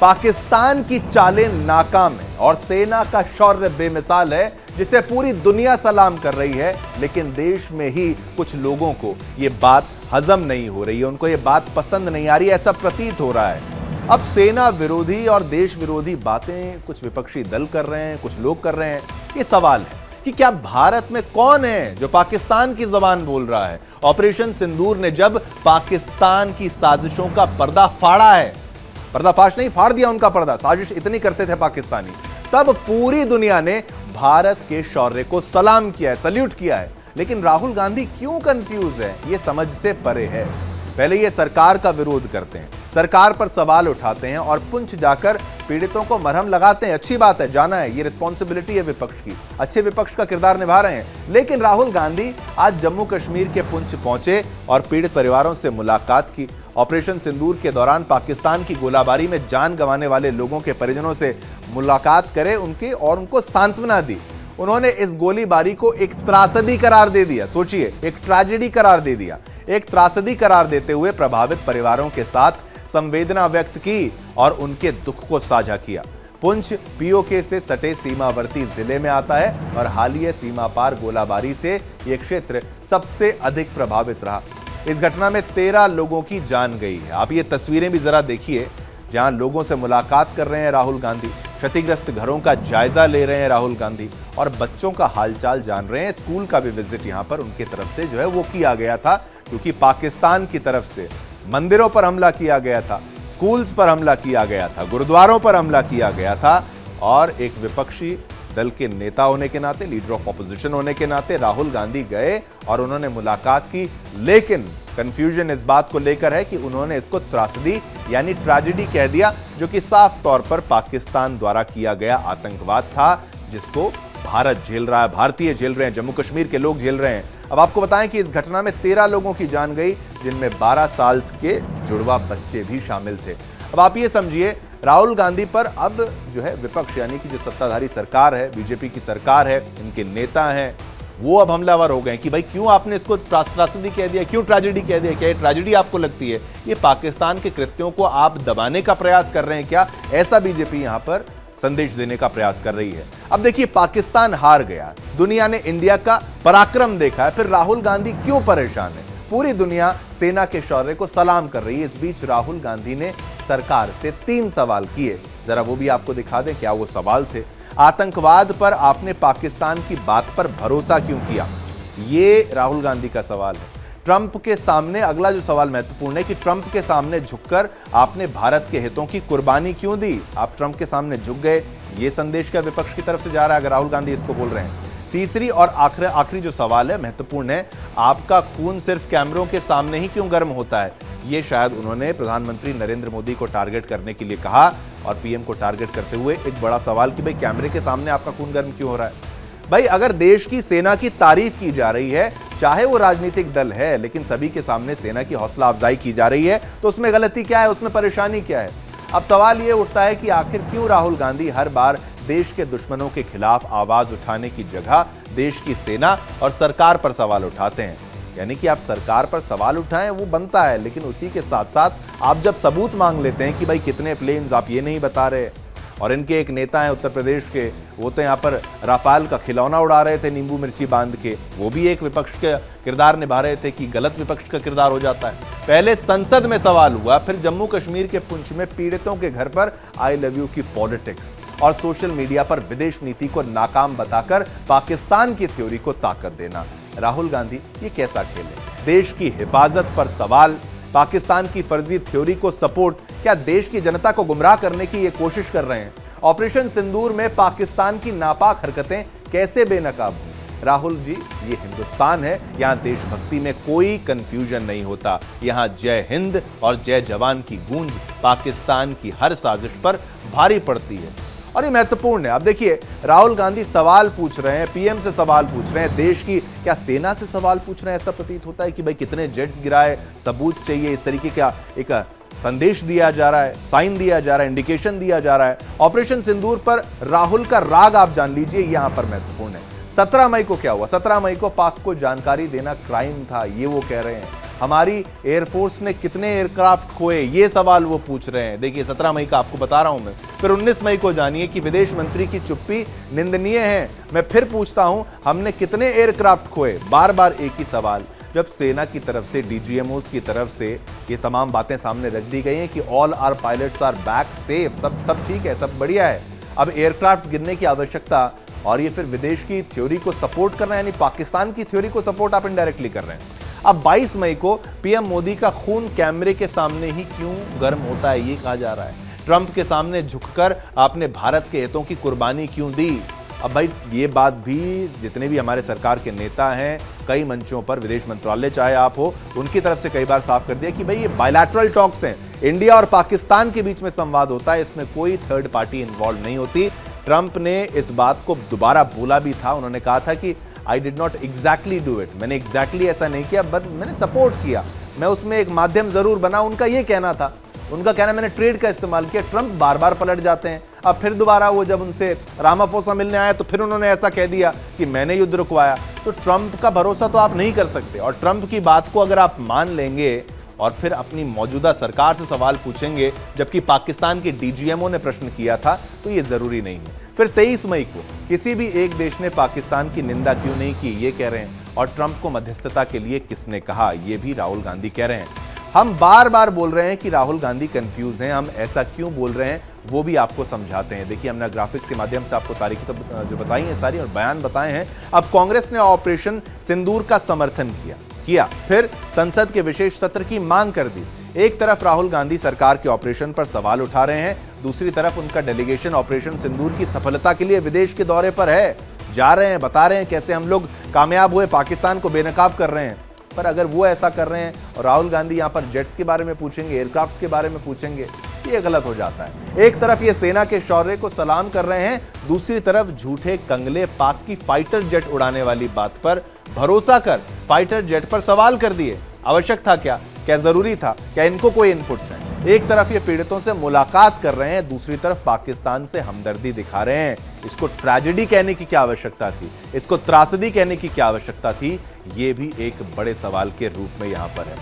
पाकिस्तान की चालें नाकाम है और सेना का शौर्य बेमिसाल है, जिसे पूरी दुनिया सलाम कर रही है। लेकिन देश में ही कुछ लोगों को यह बात हजम नहीं हो रही है, उनको यह बात पसंद नहीं आ रही, ऐसा प्रतीत हो रहा है। अब सेना विरोधी और देश विरोधी बातें कुछ विपक्षी दल कर रहे हैं, कुछ लोग कर रहे हैं। ये सवाल है कि क्या भारत में कौन है जो पाकिस्तान की जबान बोल रहा है? ऑपरेशन सिंदूर ने जब पाकिस्तान की साजिशों का पर्दा फाड़ा है, पर्दाफाश नहीं, फाड़ दिया उनका पर्दा, साजिश इतनी करते थे पाकिस्तानी, तब पूरी दुनिया ने भारत के शौर्य को सलाम किया है, सल्यूट किया है। लेकिन राहुल गांधी क्यों कंफ्यूज है, यह समझ से परे है। पहले ये सरकार का विरोध करते हैं, सरकार पर सवाल उठाते हैं और पुंछ जाकर पीड़ितों को मरहम लगाते हैं। अच्छी बात है, जाना है, ये रिस्पॉन्सिबिलिटी है विपक्ष की, अच्छे विपक्ष का किरदार निभा रहे हैं। लेकिन राहुल गांधी आज जम्मू कश्मीर के पुंछ पहुंचे और पीड़ित परिवारों से मुलाकात की। ऑपरेशन सिंदूर के दौरान पाकिस्तान की गोलाबारी में जान गंवाने वाले लोगों के परिजनों से मुलाकात करे उनकी और उनको सांत्वना दी। उन्होंने इस गोलीबारी को एक त्रासदी करार दे दिया। सोचिए, एक ट्रेजेडी करार दे दिया। एक त्रासदी करार देते हुए प्रभावित परिवारों के साथ संवेदना व्यक्त की और उनके दुख को साझा किया। पुंछ पीओके से सटे सीमावर्ती जिले में आता है और हालिया सीमा पार गोलाबारी से यह क्षेत्र सबसे अधिक प्रभावित रहा। इस घटना में 13 लोगों की जान गई है। आप ये तस्वीरें भी जरा देखिए, जहां लोगों से मुलाकात कर रहे हैं राहुल गांधी, क्षतिग्रस्त घरों का जायजा ले रहे हैं राहुल गांधी और बच्चों का हालचाल जान रहे हैं। स्कूल का भी विजिट यहां पर उनकी तरफ से जो है वो किया गया था, क्योंकि पाकिस्तान की तरफ से मंदिरों पर हमला किया गया था, स्कूल्स पर हमला किया गया था, गुरुद्वारों पर हमला किया गया था। और एक विपक्षी दल के नेता होने के नाते, लीडर ऑफ ऑपोजिशन होने के नाते राहुल गांधी गए और उन्होंने मुलाकात की। लेकिन कंफ्यूजन इस बात को लेकर है कि उन्होंने इसको त्रासदी यानी ट्रेजेडी कह दिया, जो कि साफ तौर पर पाकिस्तान द्वारा किया गया आतंकवाद था, जिसको भारत झेल रहा है, भारतीय झेल रहे हैं, जम्मू कश्मीर के लोग झेल रहे हैं। अब आपको बताएं कि इस घटना में 13 लोगों की जान गई, जिनमें 12 साल के जुड़वा बच्चे भी शामिल थे। अब आप ये समझिए, राहुल गांधी पर अब जो है विपक्ष यानी कि जो सत्ताधारी सरकार है, बीजेपी की सरकार है, इनके नेता हैं, वो अब हमलावर हो गए कि भाई क्यों आपने इसको त्रासदी कह दिया, क्यों ट्रेजेडी कह दिया, क्या ये ट्रेजेडी आपको लगती है? ये पाकिस्तान के कृत्यों को आप दबाने का प्रयास कर रहे हैं क्या? ऐसा बीजेपी यहां पर संदेश देने का प्रयास कर रही है। अब देखिए, पाकिस्तान हार गया, दुनिया ने इंडिया का पराक्रम देखा है, फिर राहुल गांधी क्यों परेशान है? पूरी दुनिया सेना के शौर्य को सलाम कर रही है। इस बीच राहुल गांधी ने सरकार से 3 सवाल किए, जरा वो भी आपको दिखा दें क्या वो सवाल थे। आतंकवाद पर आपने पाकिस्तान की बात पर भरोसा क्यों किया, ये राहुल गांधी का सवाल है। ट्रंप के सामने, अगला जो सवाल महत्वपूर्ण है कि ट्रंप के सामने झुककर आपने भारत के हितों की कुर्बानी क्यों दी? आप ट्रंप के सामने झुक गए, ये संदेश क्या विपक्ष की तरफ से जा रहा है अगर राहुल गांधी इसको बोल रहे हैं? तीसरी और आखिरी जो सवाल है, महत्वपूर्ण है, आपका खून सिर्फ कैमरों के सामने ही क्यों गर्म होता है? ये शायद उन्होंने प्रधानमंत्री नरेंद्र मोदी को टारगेट करने के लिए कहा और पीएम को टारगेट करते हुए एक बड़ा सवाल कि भाई कैमरे के सामने आपका खून गर्म क्यों हो रहा है? भाई अगर देश की सेना की तारीफ की जा रही है, चाहे वो राजनीतिक दल है, लेकिन सभी के सामने सेना की हौसला अफजाई की जा रही है, तो उसमें गलती क्या है, उसमें परेशानी क्या है? अब सवाल ये उठता है कि आखिर क्यों राहुल गांधी हर बार देश के दुश्मनों के खिलाफ आवाज उठाने की जगह देश की सेना और सरकार पर सवाल उठाते हैं? यानी कि आप सरकार पर सवाल उठाएं वो बनता है, लेकिन उसी के साथ साथ आप जब सबूत मांग लेते हैं कि भाई कितने प्लेन्स, आप ये नहीं बता रहे, और इनके एक नेता हैं उत्तर प्रदेश के, वो तो यहाँ पर राफेल का खिलौना उड़ा रहे थे नींबू मिर्ची बांध के, वो भी एक विपक्ष का किरदार निभा रहे थे कि गलत विपक्ष का किरदार हो जाता है। पहले संसद में सवाल हुआ, फिर जम्मू कश्मीर के पुंछ में पीड़ितों के घर पर आई लव यू की पॉलिटिक्स और सोशल मीडिया पर विदेश नीति को नाकाम बताकर पाकिस्तान की थ्योरी को ताकत देना। राहुल गांधी ये कैसा खेल है? देश की हिफाजत पर सवाल, पाकिस्तान की फर्जी थ्योरी को सपोर्ट, क्या देश की जनता को गुमराह करने की ये कोशिश कर रहे हैं? ऑपरेशन सिंदूर में पाकिस्तान की नापाक हरकतें कैसे बेनकाब हुई? राहुल जी, ये हिंदुस्तान है, यहां देशभक्ति में कोई कंफ्यूजन नहीं होता। यहां जय हिंद और जय जवान की गूंज पाकिस्तान की हर साजिश पर भारी पड़ती है और ये महत्वपूर्ण है। अब देखिए, राहुल गांधी सवाल पूछ रहे हैं, पीएम से सवाल पूछ रहे हैं, देश की क्या सेना से सवाल पूछ रहे हैं। ऐसा प्रतीत होता है कि भाई कितने जेट्स गिराए, सबूत चाहिए, इस तरीके का एक संदेश दिया जा रहा है, साइन दिया जा रहा है, इंडिकेशन दिया जा रहा है। ऑपरेशन सिंदूर पर राहुल का राग आप जान लीजिए, यहां पर महत्वपूर्ण है। 17 मई को क्या हुआ? 17 मई को पाक को जानकारी देना क्राइम था, ये वो कह रहे हैं। हमारी एयरफोर्स ने कितने एयरक्राफ्ट खोए, ये सवाल वो पूछ रहे हैं। देखिए 17 मई का आपको बता रहा हूं मैं। फिर 19 मई को जानिए कि विदेश मंत्री की चुप्पी निंदनीय है। मैं फिर पूछता हूं, हमने कितने एयरक्राफ्ट खोए? बार बार एक ही सवाल। जब सेना की तरफ से, डीजीएमओस की तरफ से ये तमाम बातें सामने रख दी गई हैं कि all our pilots are back safe, सब ठीक है, सब बढ़िया है, अब एयरक्राफ्ट गिरने की आवश्यकता, और ये फिर विदेश की थ्योरी को सपोर्ट कर रहे हैं, यानी पाकिस्तान की थ्योरी को सपोर्ट आप इनडायरेक्टली कर रहे हैं। अब 22 मई को पीएम मोदी का खून कैमरे के सामने ही क्यों गर्म होता है, ये कहा जा रहा है। ट्रंप के सामने झुककर आपने भारत के हितों की कुर्बानी क्यों दी? अब भाई ये बात भी जितने भी हमारे सरकार के नेता हैं, कई मंचों पर, विदेश मंत्रालय चाहे आप हो, उनकी तरफ से कई बार साफ कर दिया कि भाई ये बायलैटरल टॉक्स हैं, इंडिया और पाकिस्तान के बीच में संवाद होता है, इसमें कोई थर्ड पार्टी इन्वॉल्व नहीं होती। ट्रंप ने इस बात को दोबारा बोला भी था, उन्होंने कहा था कि I did not exactly do it, मैंने एग्जैक्टली ऐसा नहीं किया, बट मैंने सपोर्ट किया, मैं उसमें एक माध्यम जरूर बना, उनका ये कहना था। उनका कहना मैंने ट्रेड का इस्तेमाल किया। ट्रंप बार बार पलट जाते हैं। अब फिर दोबारा वो जब उनसे रामाफोसा मिलने आया तो फिर उन्होंने ऐसा कह दिया कि मैंने युद्ध रुकवाया। तो ट्रंप का भरोसा तो आप नहीं कर सकते, और ट्रंप की बात को अगर आप मान लेंगे और फिर अपनी मौजूदा सरकार से सवाल पूछेंगे, जबकि पाकिस्तान के डीजीएमओ ने प्रश्न किया था, तो ये जरूरी नहीं है। फिर 23 मई को किसी भी एक देश ने पाकिस्तान की निंदा क्यों नहीं की, ये कह रहे हैं, और ट्रंप को मध्यस्थता के लिए किसने कहा, ये भी राहुल गांधी कह रहे हैं। हम बार बार बोल रहे हैं कि राहुल गांधी कंफ्यूज हैं, हम ऐसा क्यों बोल रहे हैं वो भी आपको समझाते हैं। देखिए हमने ग्राफिक्स के माध्यम से आपको तारीखें तो जो बताई हैं सारी, और बयान बताए हैं। अब कांग्रेस ने ऑपरेशन सिंदूर का समर्थन किया, फिर संसद के विशेष सत्र की मांग कर दी। एक तरफ राहुल गांधी सरकार के ऑपरेशन पर सवाल उठा रहे हैं, दूसरी तरफ उनका डेलीगेशन ऑपरेशन सिंदूर की सफलता के लिए विदेश के दौरे पर है, जा रहे हैं, बता रहे हैं कैसे हम लोग कामयाब हुए, पाकिस्तान को बेनकाब कर रहे हैं। पर अगर वो ऐसा कर रहे हैं और राहुल गांधी यहां पर जेट्स के बारे में पूछेंगे, एयरक्राफ्ट के बारे में पूछेंगे, ये गलत हो जाता है। एक तरफ ये सेना के शौर्य को सलाम कर रहे हैं, दूसरी तरफ झूठे कंगले पाक की फाइटर जेट उड़ाने वाली बात पर भरोसा कर फाइटर जेट पर सवाल कर दिए। आवश्यक था क्या जरूरी था, क्या इनको कोई इनपुट्स हैं? एक तरफ ये पीड़ितों से मुलाकात कर रहे हैं, दूसरी तरफ पाकिस्तान से हमदर्दी दिखा रहे हैं। इसको ट्रेजेडी कहने की क्या आवश्यकता थी, इसको त्रासदी कहने की क्या आवश्यकता थी, ये भी एक बड़े सवाल के रूप में यहां पर है।